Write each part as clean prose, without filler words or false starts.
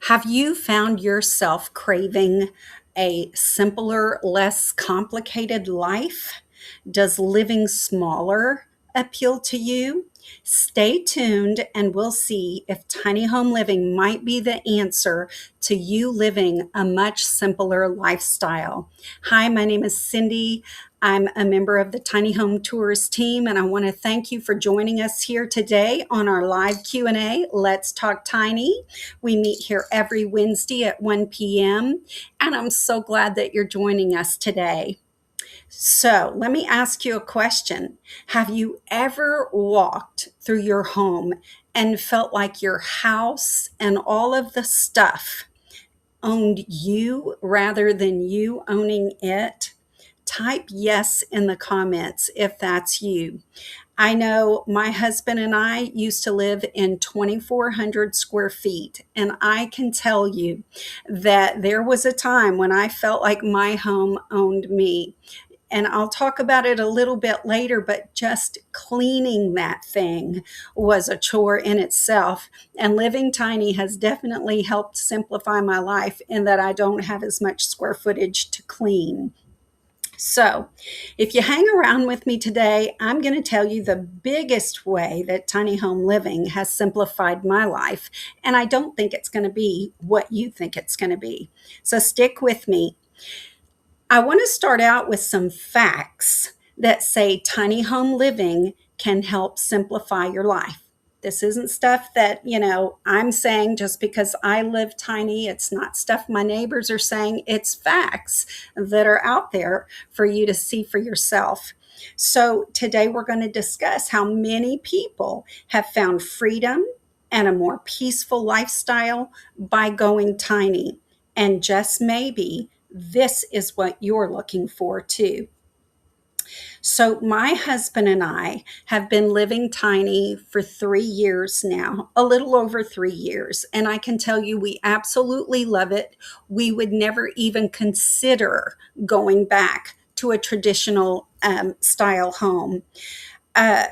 Have you found yourself craving a simpler, less complicated life? Does living smaller appeal to you? Stay tuned and we'll see if tiny home living might be the answer to you living a much simpler lifestyle. Hi, my name is Cindy. I'm a member of the Tiny Home Tours team, and I want to thank you for joining us here today on our live Q&A. Let's Talk Tiny. We meet here every Wednesday at 1 p.m., and I'm so glad that you're joining us today. So let me ask you a question. Have you ever walked through your home and felt like your house and all of the stuff owned you rather than you owning it? Type yes in the comments if that's you. I know my husband and I used to live in 2,400 square feet, and I can tell you that there was a time when I felt like my home owned me. And I'll talk about it a little bit later, but just cleaning that thing was a chore in itself. And living tiny has definitely helped simplify my life in that I don't have as much square footage to clean. So, if you hang around with me today, I'm going to tell you the biggest way that tiny home living has simplified my life. And I don't think it's going to be what you think it's going to be. So, stick with me. I want to start out with some facts that say tiny home living can help simplify your life. This isn't stuff that, I'm saying just because I live tiny. It's not stuff my neighbors are saying. It's facts that are out there for you to see for yourself. So today we're going to discuss how many people have found freedom and a more peaceful lifestyle by going tiny. And just maybe this is what you're looking for too. So, my husband and I have been living tiny for 3 years now, a little over 3 years. And I can tell you, we absolutely love it. We would never even consider going back to a traditional style home. Uh,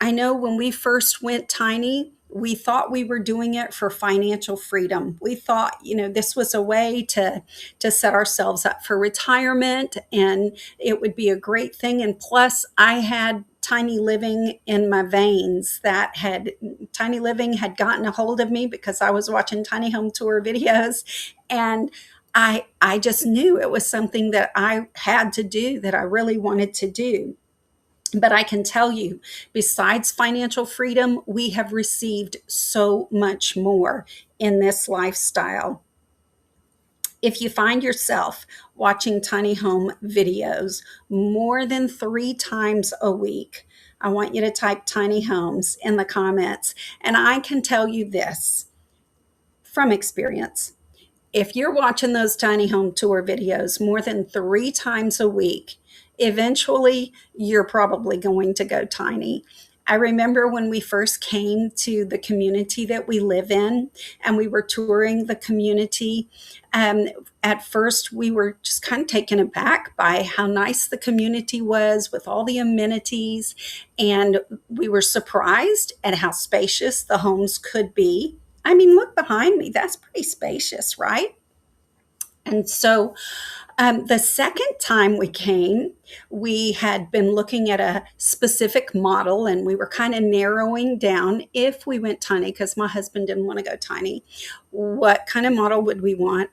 I know when we first went tiny, we thought we were doing it for financial freedom. We thought, this was a way to set ourselves up for retirement, and it would be a great thing. And plus, I had tiny living in my veins. Tiny living had gotten a hold of me because I was watching tiny home tour videos, and I just knew it was something that I had to do, that I really wanted to do. But I can tell you, besides financial freedom, we have received so much more in this lifestyle. If you find yourself watching tiny home videos more than 3 times a week, I want you to type tiny homes in the comments. And I can tell you this from experience. If you're watching those tiny home tour videos more than 3 times a week, eventually you're probably going to go tiny. I remember when we first came to the community that we live in and we were touring the community. At first, we were just kind of taken aback by how nice the community was with all the amenities. And we were surprised at how spacious the homes could be. I mean, look behind me. That's pretty spacious, right? And so the second time we came, we had been looking at a specific model and we were kind of narrowing down if we went tiny, because my husband didn't want to go tiny. What kind of model would we want?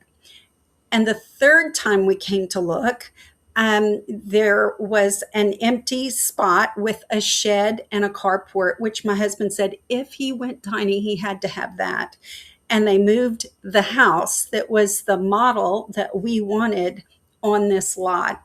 And the third time we came to look, there was an empty spot with a shed and a carport, which my husband said if he went tiny, he had to have that. And they moved the house that was the model that we wanted on this lot.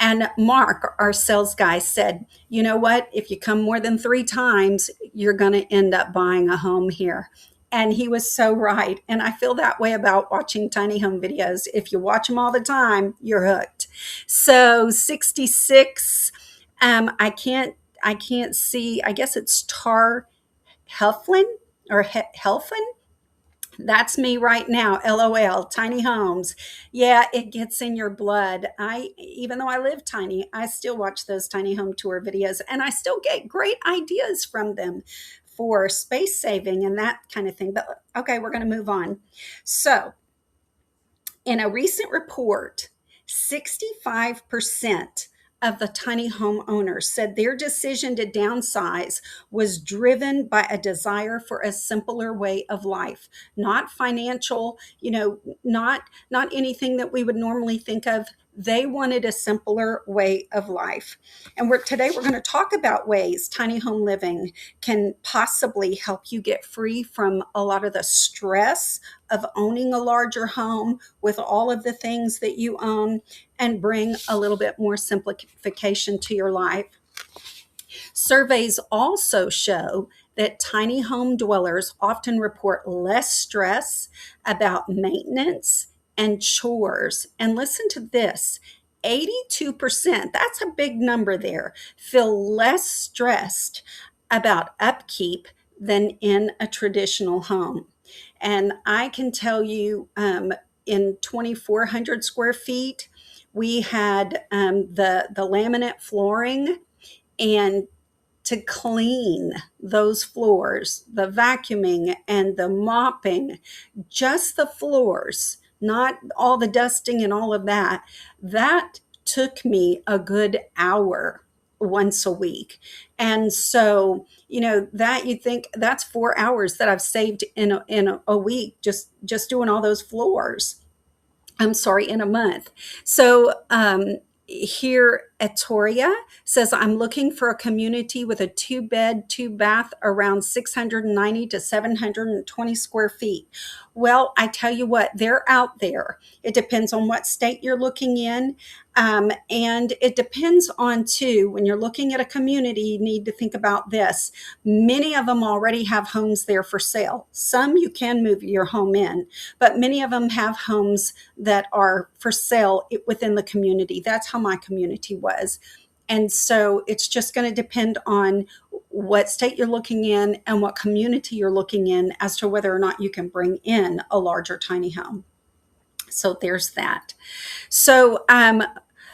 And Mark, our sales guy, said, you know what? If you come more than 3 times, you're going to end up buying a home here. And he was so right. And I feel that way about watching tiny home videos. If you watch them all the time, you're hooked. So 66, I can't see, I guess it's Tar Helflin or Helfin. That's me right now. LOL. Tiny homes. Yeah, it gets in your blood. Even though I live tiny, I still watch those tiny home tour videos and I still get great ideas from them. for space saving and that kind of thing. But okay, we're going to move on. So, in a recent report, 65% of the tiny home owners said their decision to downsize was driven by a desire for a simpler way of life, not financial, not anything that we would normally think of. They wanted a simpler way of life. And today we're going to talk about ways tiny home living can possibly help you get free from a lot of the stress of owning a larger home with all of the things that you own and bring a little bit more simplification to your life. Surveys also show that tiny home dwellers often report less stress about maintenance and chores. And listen to this, 82%, that's a big number there, feel less stressed about upkeep than in a traditional home. And I can tell you, in 2,400 square feet, we had the laminate flooring, and to clean those floors, the vacuuming and the mopping, just the floors, not all the dusting and all of that, that took me a good hour once a week. And so, that you think that's 4 hours that I've saved in a week, just doing all those floors. I'm sorry, in a month. So, here Etoria says, I'm looking for a community with a 2-bed, 2-bath around 690 to 720 square feet. Well, I tell you what, they're out there. It depends on what state you're looking in. And it depends on, too, when you're looking at a community, you need to think about this. Many of them already have homes there for sale. Some you can move your home in, but many of them have homes that are for sale within the community. That's how my community was. And so it's just going to depend on what state you're looking in and what community you're looking in as to whether or not you can bring in a larger tiny home. So there's that. So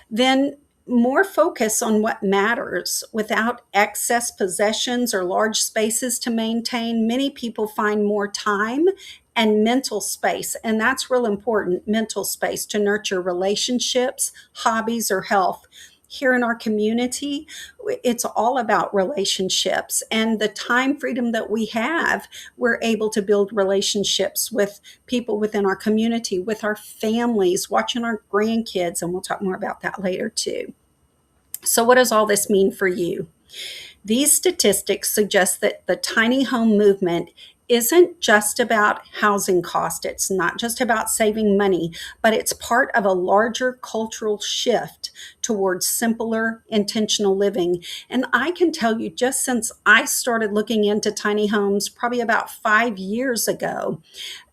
then more focus on what matters without excess possessions or large spaces to maintain. Many people find more time and mental space, and that's real important, mental space to nurture relationships, hobbies, or health. Here in our community, it's all about relationships, and the time freedom that we have, we're able to build relationships with people within our community, with our families, watching our grandkids, and we'll talk more about that later too. So what does all this mean for you? These statistics suggest that the tiny home movement isn't just about housing cost. It's not just about saving money, but it's part of a larger cultural shift towards simpler, intentional living. And I can tell you, just since I started looking into tiny homes probably about 5 years ago,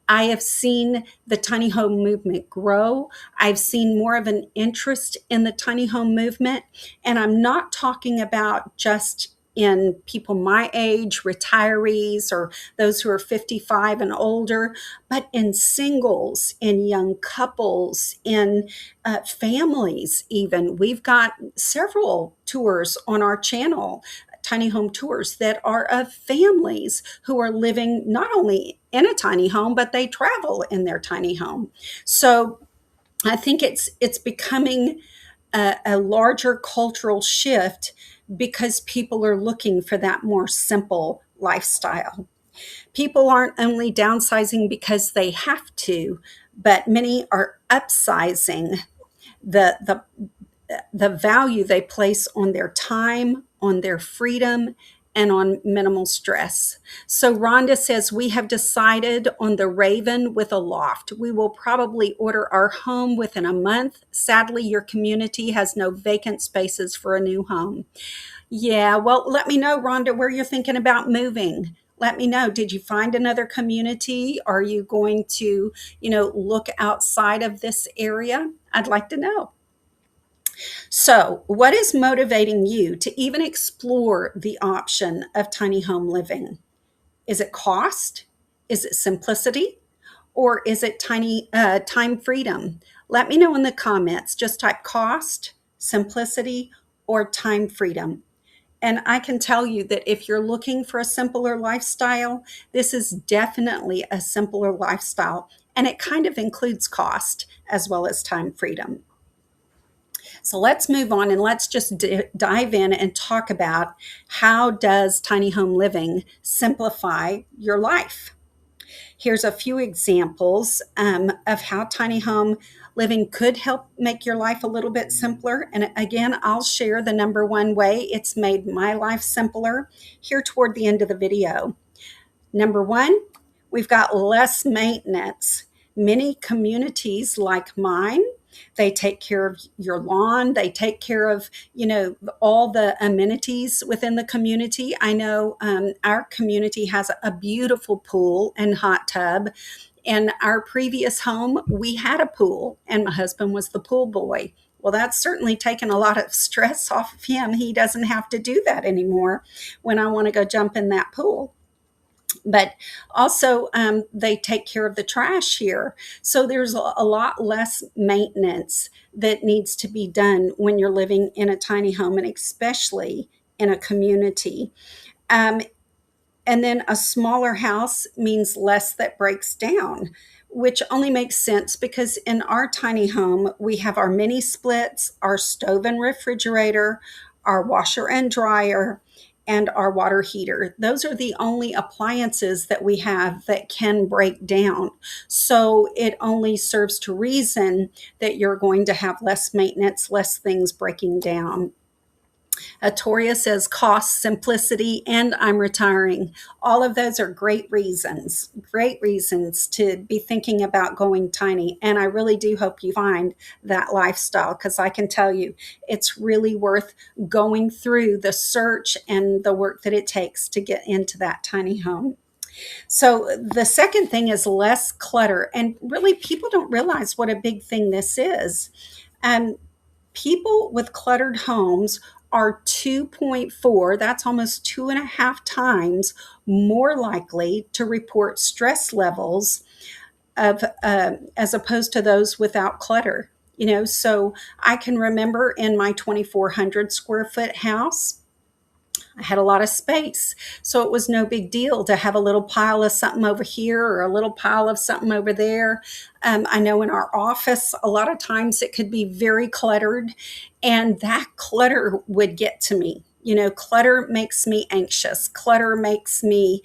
I have seen the tiny home movement grow. I've seen more of an interest in the tiny home movement. And I'm not talking about just in people my age, retirees, or those who are 55 and older, but in singles, in young couples, in families even. We've got several tours on our channel, tiny home tours, that are of families who are living not only in a tiny home, but they travel in their tiny home. So I think it's becoming a larger cultural shift because people are looking for that more simple lifestyle. People aren't only downsizing because they have to, but many are upsizing the the value they place on their time, on their freedom, and on minimal stress. So Rhonda says, we have decided on the Raven with a loft. We will probably order our home within a month. Sadly, your community has no vacant spaces for a new home. Yeah, well, let me know, Rhonda, where you're thinking about moving. Let me know. Did you find another community? Are you going to, look outside of this area? I'd like to know. So, what is motivating you to even explore the option of tiny home living? Is it cost? Is it simplicity? Or is it time freedom? Let me know in the comments. Just type cost, simplicity, or time freedom. And I can tell you that if you're looking for a simpler lifestyle, this is definitely a simpler lifestyle. And it kind of includes cost as well as time freedom. So let's move on and let's just dive in and talk about how does tiny home living simplify your life. Here's a few examples of how tiny home living could help make your life a little bit simpler. And again, I'll share the number one way it's made my life simpler here toward the end of the video. Number one, we've got less maintenance. Many communities like mine, they take care of your lawn. They take care of, all the amenities within the community. I know our community has a beautiful pool and hot tub. In our previous home, we had a pool, and my husband was the pool boy. Well, that's certainly taken a lot of stress off of him. He doesn't have to do that anymore when I want to go jump in that pool. But also, they take care of the trash here. So there's a lot less maintenance that needs to be done when you're living in a tiny home, and especially in a community. Um, and then a smaller house means less that breaks down, which only makes sense because in our tiny home, we have our mini splits, our stove and refrigerator, our washer and dryer, and our water heater. Those are the only appliances that we have that can break down. So it only serves to reason that you're going to have less maintenance, less things breaking down. Toria says cost, simplicity, and I'm retiring. All of those are great reasons to be thinking about going tiny. And I really do hope you find that lifestyle, because I can tell you it's really worth going through the search and the work that it takes to get into that tiny home. So the second thing is less clutter. And really, people don't realize what a big thing this is. Um, People with cluttered homes are 2.4, that's almost 2.5 times more likely to report stress levels of as opposed to those without clutter. So I can remember in my 2,400 square foot house, I had a lot of space. So it was no big deal to have a little pile of something over here or a little pile of something over there. I know in our office, a lot of times it could be very cluttered, and that clutter would get to me. Clutter makes me anxious. Clutter makes me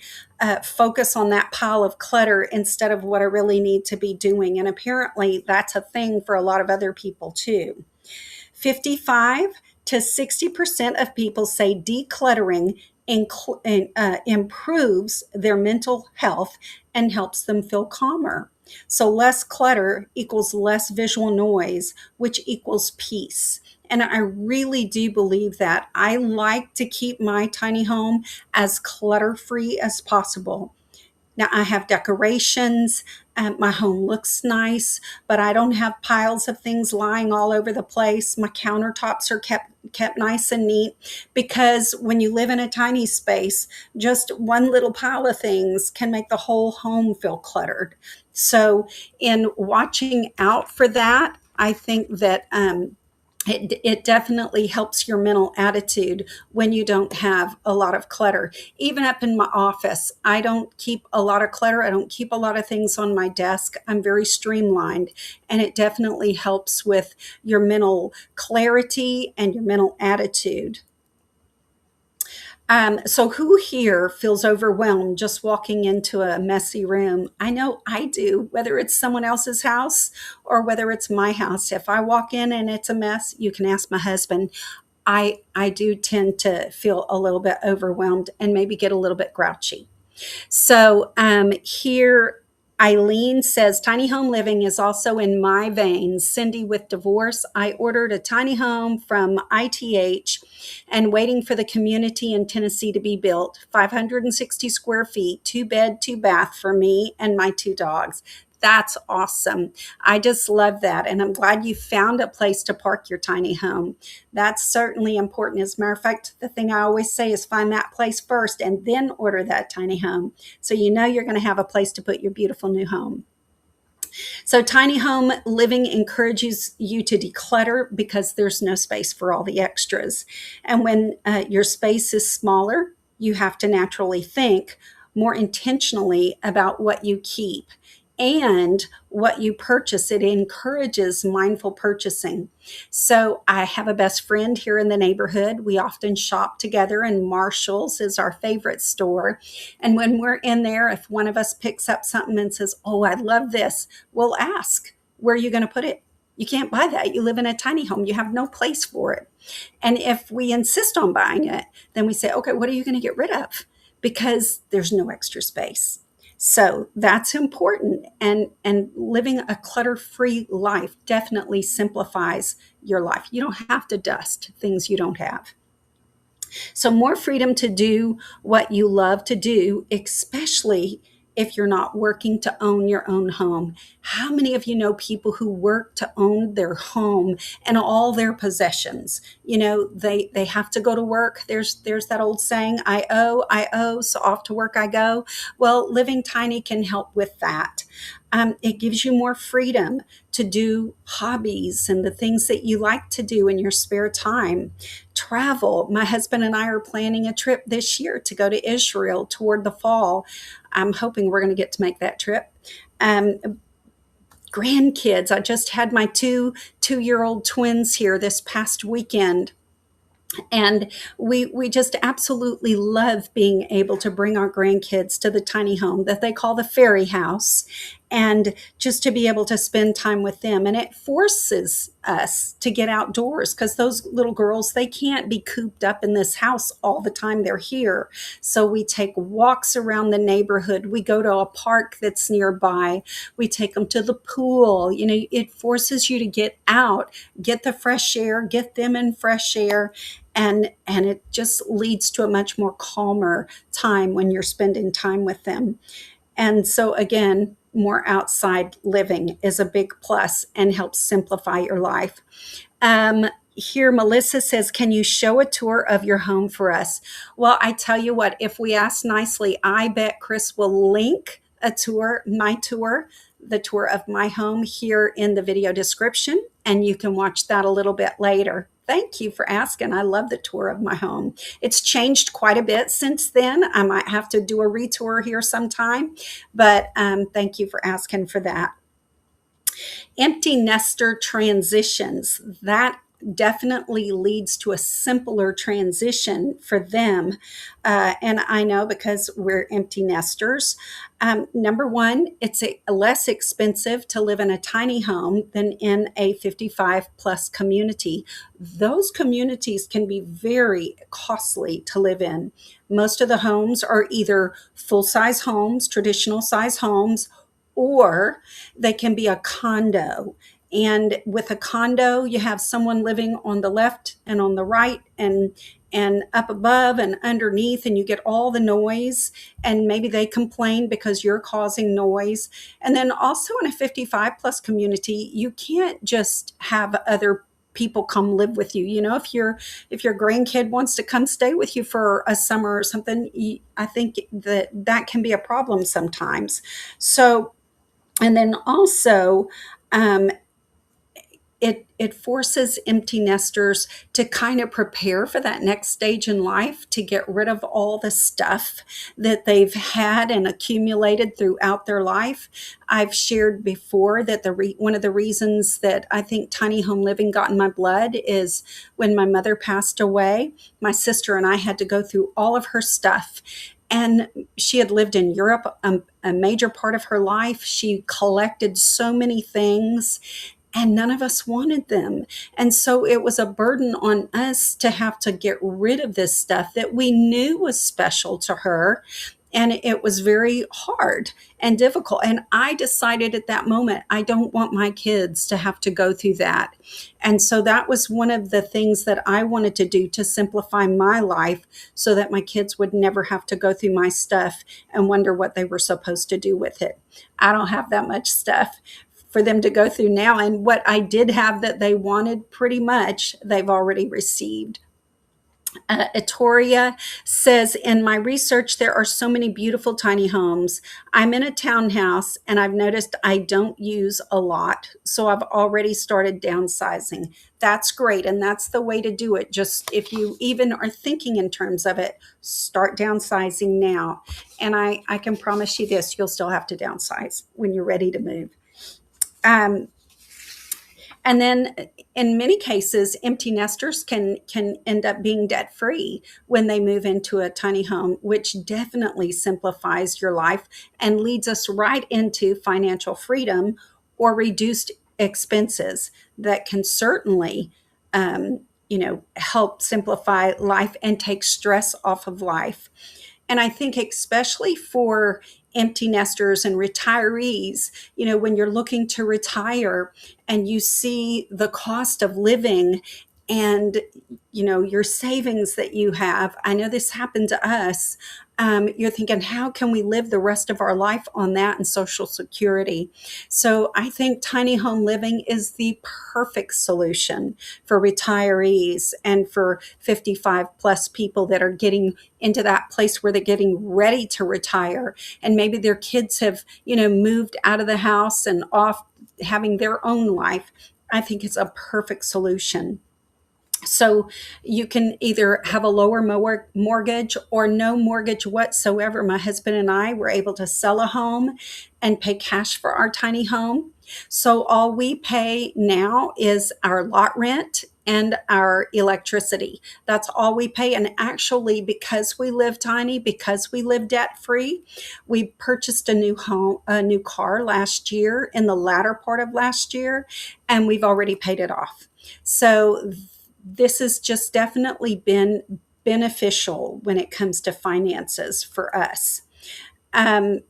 focus on that pile of clutter instead of what I really need to be doing. And apparently, that's a thing for a lot of other people too. 55 to 60% of people say decluttering improves their mental health and helps them feel calmer. So less clutter equals less visual noise, which equals peace. And I really do believe that. I like to keep my tiny home as clutter-free as possible. Now, I have decorations. My home looks nice, but I don't have piles of things lying all over the place. My countertops are kept nice and neat, because when you live in a tiny space, just one little pile of things can make the whole home feel cluttered. So in watching out for that, I think that it definitely helps your mental attitude when you don't have a lot of clutter. Even up in my office, I don't keep a lot of clutter. I don't keep a lot of things on my desk. I'm very streamlined, and it definitely helps with your mental clarity and your mental attitude. So who here feels overwhelmed just walking into a messy room? I know I do, whether it's someone else's house or whether it's my house. If I walk in and it's a mess, you can ask my husband. I do tend to feel a little bit overwhelmed and maybe get a little bit grouchy. So here, Eileen says, tiny home living is also in my veins. Cindy, with divorce, I ordered a tiny home from ITH and waiting for the community in Tennessee to be built. 560 square feet, 2 bed, 2 bath for me and my 2 dogs. That's awesome. I just love that. And I'm glad you found a place to park your tiny home. That's certainly important. As a matter of fact, the thing I always say is find that place first and then order that tiny home, so you know you're going to have a place to put your beautiful new home. So, tiny home living encourages you to declutter because there's no space for all the extras. And when your space is smaller, you have to naturally think more intentionally about what you keep and what you purchase. It encourages mindful purchasing. So, I have a best friend here in the neighborhood. We often shop together, and Marshall's is our favorite store. And when we're in there, if one of us picks up something and says, "Oh, I love this," we'll ask, "Where are you going to put it? You can't buy that. You live in a tiny home. You have no place for it." And if we insist on buying it, then we say, "Okay, what are you going to get rid of?" Because there's no extra space. So that's important. And living a clutter-free life definitely simplifies your life. You don't have to dust things you don't have. So, more freedom to do what you love to do, especially if you're not working to own your own home. How many of you know people who work to own their home and all their possessions? You know, they have to go to work. There's that old saying, I owe, so off to work I go. Well, living tiny can help with that. It gives you more freedom to do hobbies and the things that you like to do in your spare time. Travel. My husband and I are planning a trip this year to go to Israel toward the fall. I'm hoping we're going to get to make that trip. Um, Grandkids. I just had my two-year old twins here this past weekend, and we just absolutely love being able to bring our grandkids to the tiny home that they call the fairy house, and just to be able to spend time with them. And it forces us to get outdoors because those little girls, they can't be cooped up in this house all the time they're here. So we take walks around the neighborhood. We go to a park that's nearby. We take them to the pool. You know, it forces you to get out, get the fresh air, get them in fresh air, and it just leads to a much more calmer time when you're spending time with them. And so again, more outside living is a big plus and helps simplify your life. Here, Melissa says, "Can you show a tour of your home for us?" Well, I tell you what, if we ask nicely, I bet Chris will link a tour, the tour of my home here in the video description, and you can watch that a little bit later. Thank you for asking. I love the tour of my home. It's changed quite a bit since then. I might have to do a retour here sometime, but thank you for asking for that. Empty nester transitions. That definitely leads to a simpler transition for them. And I know because we're empty nesters. Number one, it's less expensive to live in a tiny home than in a 55 plus community. Those communities can be very costly to live in. Most of the homes are either full size homes, traditional size homes, or they can be a condo. And with a condo, you have someone living on the left and on the right and up above and underneath, and you get all the noise, and maybe they complain because you're causing noise. And then also in a 55 plus community, you can't just have other people come live with you. You know, if your grandkid wants to come stay with you for a summer or something, I think that can be a problem sometimes. So, and then also, um, it forces empty nesters to kind of prepare for that next stage in life, to get rid of all the stuff that they've had and accumulated throughout their life. I've shared before that one of the reasons that I think tiny home living got in my blood is when my mother passed away, my sister and I had to go through all of her stuff. And she had lived in Europe a major part of her life. She collected so many things, and none of us wanted them. And so it was a burden on us to have to get rid of this stuff that we knew was special to her. And it was very hard and difficult. And I decided at that moment, I don't want my kids to have to go through that. And so that was one of the things that I wanted to do to simplify my life so that my kids would never have to go through my stuff and wonder what they were supposed to do with it. I don't have that much stuff for them to go through now. And what I did have that they wanted, pretty much they've already received. Etoria says, in my research, there are so many beautiful tiny homes. I'm in a townhouse and I've noticed I don't use a lot. So I've already started downsizing. That's great. And that's the way to do it. Just if you even are thinking in terms of it, start downsizing now. And I can promise you this, you'll still have to downsize when you're ready to move. Um, and then in many cases, empty nesters can end up being debt free when they move into a tiny home, which definitely simplifies your life and leads us right into financial freedom or reduced expenses that can certainly help simplify life and take stress off of life. And I think, especially for empty nesters and retirees, when you're looking to retire and you see the cost of living and your savings that you have, I know this happened to us. You're thinking, how can we live the rest of our life on that and Social Security? So I think tiny home living is the perfect solution for retirees and for 55 plus people that are getting into that place where they're getting ready to retire, and maybe their kids have moved out of the house and off having their own life. I think it's a perfect solution. So you can either have a lower mortgage or no mortgage whatsoever. My husband and I were able to sell a home and pay cash for our tiny home. So all we pay now is our lot rent and our electricity. That's all we pay. And actually, because we live tiny, because we live debt free, we purchased a new car last year, in the latter part of last year, and we've already paid it off. So this has just definitely been beneficial when it comes to finances for us. Um,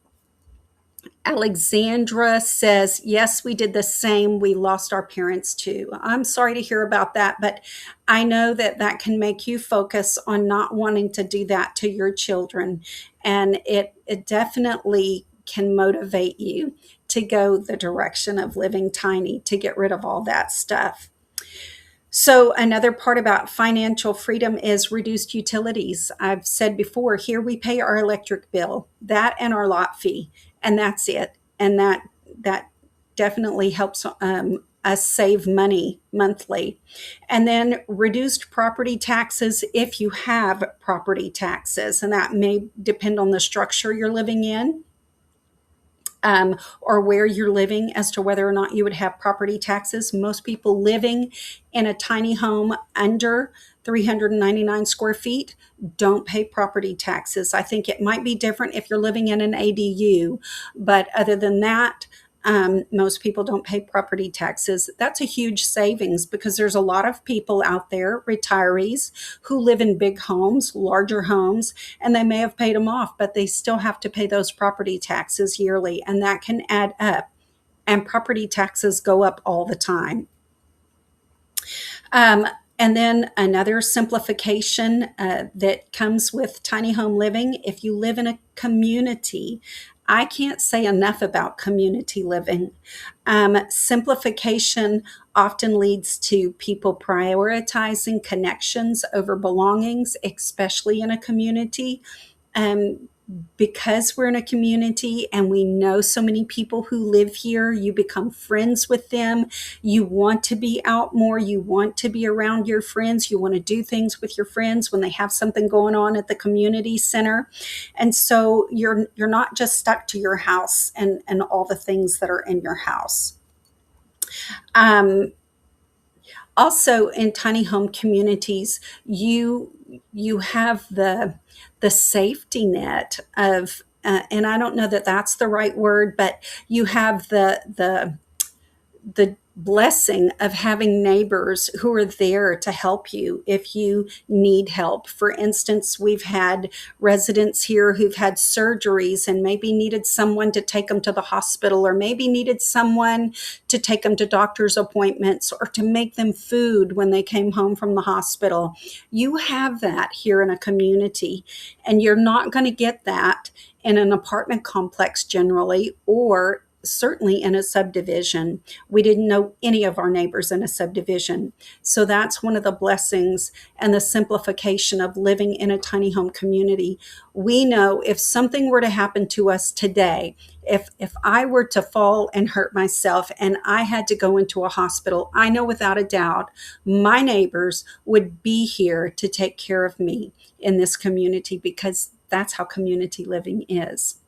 Alexandra says, yes, we did the same. We lost our parents too. I'm sorry to hear about that, but I know that that can make you focus on not wanting to do that to your children. And it definitely can motivate you to go the direction of living tiny, to get rid of all that stuff. So, another part about financial freedom is reduced utilities. I've said before, here we pay our electric bill, that and our lot fee, and that's it. And that definitely helps us save money monthly. And then reduced property taxes if you have property taxes, and that may depend on the structure you're living in, or where you're living as to whether or not you would have property taxes. Most people living in a tiny home under 399 square feet don't pay property taxes. I think it might be different if you're living in an ADU, but other than that, most people don't pay property taxes. That's a huge savings because there's a lot of people out there, retirees, who live in big homes, larger homes, and they may have paid them off, but they still have to pay those property taxes yearly, and that can add up. And property taxes go up all the time. Um, and then another simplification that comes with tiny home living, if you live in a community, I can't say enough about community living. Simplification often leads to people prioritizing connections over belongings, especially in a community. Um, because we're in a community and we know so many people who live here, you become friends with them. You want to be out more. You want to be around your friends. You want to do things with your friends when they have something going on at the community center. And so you're not just stuck to your house and all the things that are in your house. Um, Also, in tiny home communities, you have the safety net of, and I don't know that that's the right word, but you have the blessing of having neighbors who are there to help you if you need help. For instance, we've had residents here who've had surgeries and maybe needed someone to take them to the hospital, or maybe needed someone to take them to doctor's appointments, or to make them food when they came home from the hospital. You have that here in a community, and you're not going to get that in an apartment complex generally, or certainly in a subdivision. We didn't know any of our neighbors in a subdivision. So that's one of the blessings and the simplification of living in a tiny home community. We know if something were to happen to us today, if I were to fall and hurt myself and I had to go into a hospital, I know without a doubt my neighbors would be here to take care of me in this community, because that's how community living is.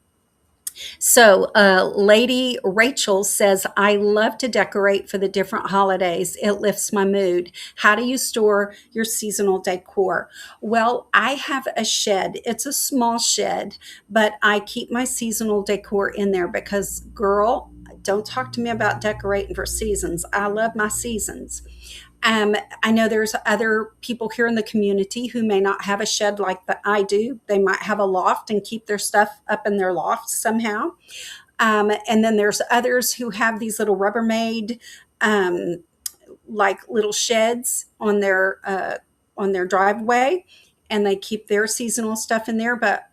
So, Lady Rachel says, I love to decorate for the different holidays. It lifts my mood. How do you store your seasonal decor? Well, I have a shed. It's a small shed, but I keep my seasonal decor in there because, girl, don't talk to me about decorating for seasons. I love my seasons. I know there's other people here in the community who may not have a shed like that I do. They might have a loft and keep their stuff up in their loft somehow. And then there's others who have these little Rubbermaid, um, like little sheds on their driveway, and they keep their seasonal stuff in there. But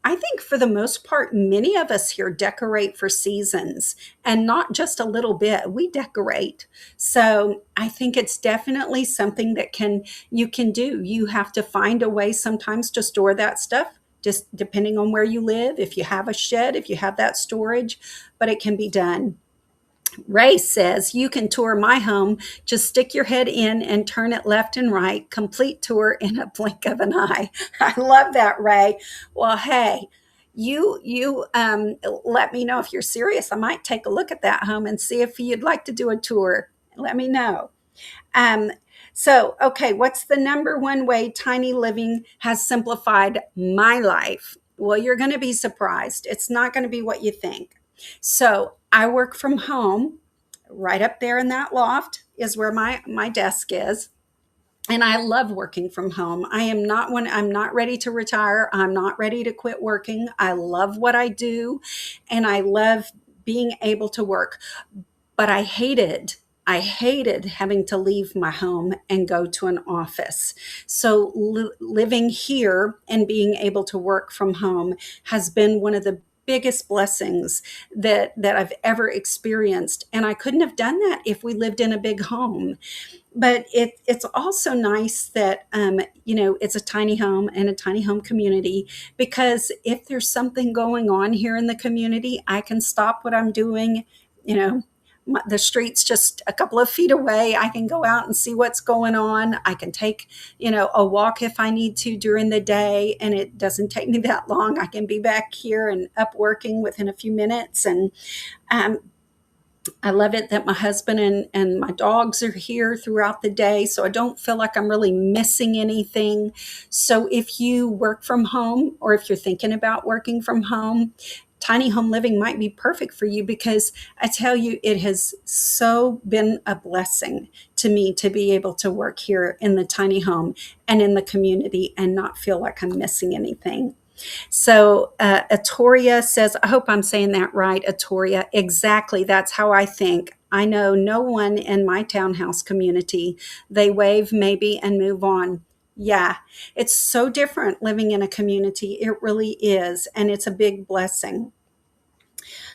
I think for the most part, many of us here decorate for seasons, and not just a little bit. We decorate. So I think it's definitely something that you can do. You have to find a way sometimes to store that stuff, just depending on where you live, if you have a shed, if you have that storage, but it can be done. Ray says, you can tour my home. Just stick your head in and turn it left and right. Complete tour in a blink of an eye. I love that, Ray. Well, hey, you let me know if you're serious. I might take a look at that home and see if you'd like to do a tour. Let me know. Um, so, okay, what's the number one way tiny living has simplified my life? Well, you're going to be surprised. It's not going to be what you think. So, I work from home. Right up there in that loft is where my desk is. And I love working from home. I'm not ready to retire. I'm not ready to quit working. I love what I do, and I love being able to work. But I hated having to leave my home and go to an office. So living here and being able to work from home has been one of the biggest blessings that I've ever experienced. And I couldn't have done that if we lived in a big home. But it's also nice that it's a tiny home and a tiny home community, because if there's something going on here in the community, I can stop what I'm doing. you know the street's just a couple of feet away. I can go out and see what's going on. I can take a walk if I need to during the day, and it doesn't take me that long. I can be back here and up working within a few minutes. And um, I love it that my husband and my dogs are here throughout the day, so I don't feel like I'm really missing anything. So if you work from home, or if you're thinking about working from home, tiny home living might be perfect for you, because I tell you, it has so been a blessing to me to be able to work here in the tiny home and in the community and not feel like I'm missing anything. So Atoria says, I hope I'm saying that right, Atoria. Exactly. That's how I think. I know no one in my townhouse community. They wave maybe and move on. Yeah, it's so different living in a community. It really is. And it's a big blessing.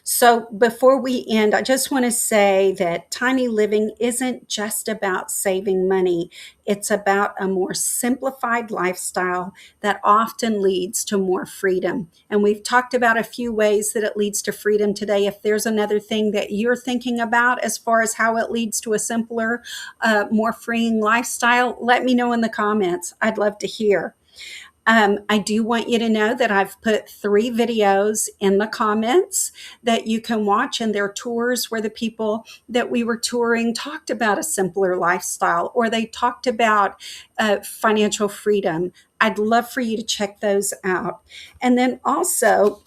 So before we end, I just want to say that tiny living isn't just about saving money. It's about a more simplified lifestyle that often leads to more freedom. And we've talked about a few ways that it leads to freedom today. If there's another thing that you're thinking about as far as how it leads to a simpler, more freeing lifestyle, let me know in the comments. I'd love to hear. I do want you to know that I've put 3 videos in the comments that you can watch, and they're tours where the people that we were touring talked about a simpler lifestyle, or they talked about financial freedom. I'd love for you to check those out. And then also,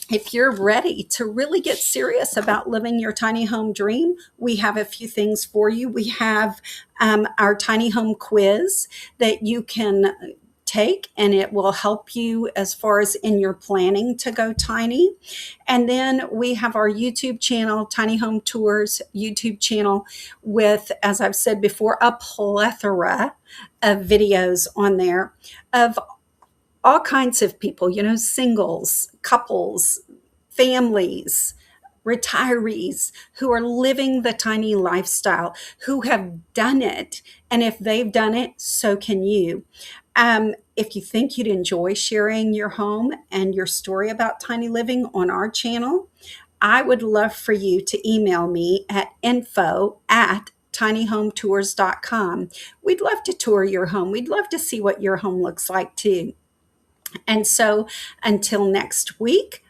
if you're ready to really get serious about living your tiny home dream, we have a few things for you. We have our tiny home quiz that you can take, and it will help you as far as in your planning to go tiny. And then we have our YouTube channel, Tiny Home Tours YouTube channel, with, as I've said before, a plethora of videos on there of all kinds of people, singles, couples, families, retirees who are living the tiny lifestyle, who have done it. And if they've done it, so can you. If you think you'd enjoy sharing your home and your story about tiny living on our channel, I would love for you to email me at info@tinyhometours.com. We'd love to tour your home. We'd love to see what your home looks like too. And so until next week,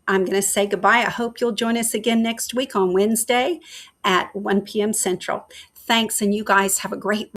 I'm going to say goodbye. I hope you'll join us again next week on Wednesday at 1 p.m. Central. Thanks, and you guys have a great